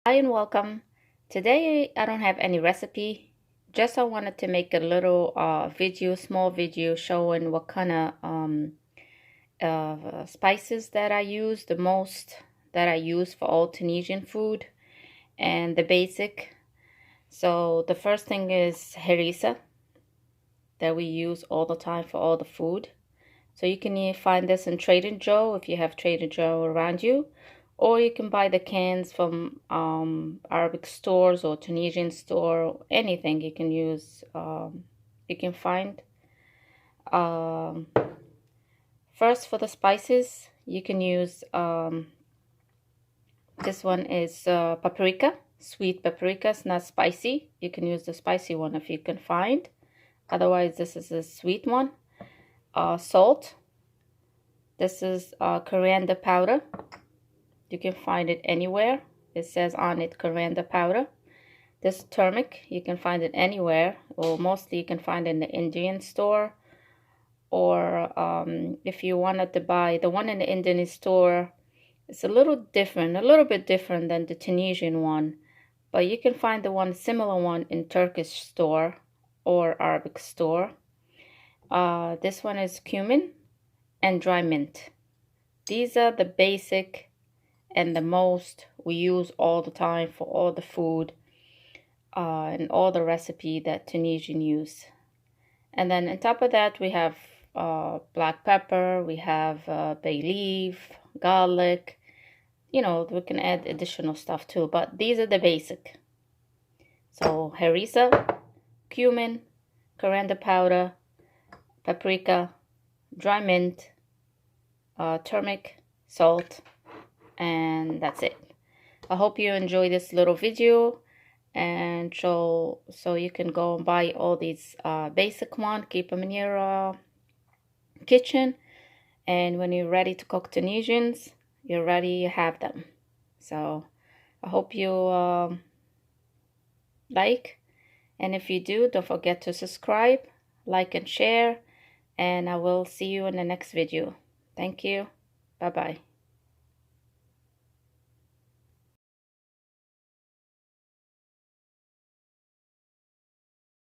Hi and welcome. Today I don't have any recipe, just I wanted to make a little small video showing what kind of spices that I use, the most that I use for all Tunisian food and the basic. So the first thing is harissa that we use all the time for all the food. So you can find this in Trader Joe if you have Trader Joe around you, or you can buy the cans from Arabic stores or Tunisian store, anything you can use, you can find. Um, First, for the spices, you can use, this one is paprika, sweet paprika. It's not spicy. You can use the spicy one if you can find. Otherwise, this is a sweet one. Salt. This is coriander powder. You can find it anywhere. It says on it coriander powder. This turmeric, you can find it anywhere, or mostly you can find it in the Indian store. Or if you wanted to buy the one in the Indian store, it's a little bit different than the Tunisian one. But you can find the one similar one in Turkish store or Arabic store. This one is cumin and dry mint. These are the basic and the most we use all the time for all the food and all the recipe that Tunisian use. And then on top of that we have black pepper, we have bay leaf, garlic. You know, we can add additional stuff too, but these are the basic. So harissa, cumin, coriander powder, paprika, dry mint, turmeric, salt, and that's it. I hope you enjoy this little video, and so you can go and buy all these basic one, keep them in your kitchen, and when you're ready to cook Tunisians, you're ready, you have them. So I hope you like, and if you do, don't forget to subscribe, like and share, and I will see you in the next video. Thank you. Bye bye.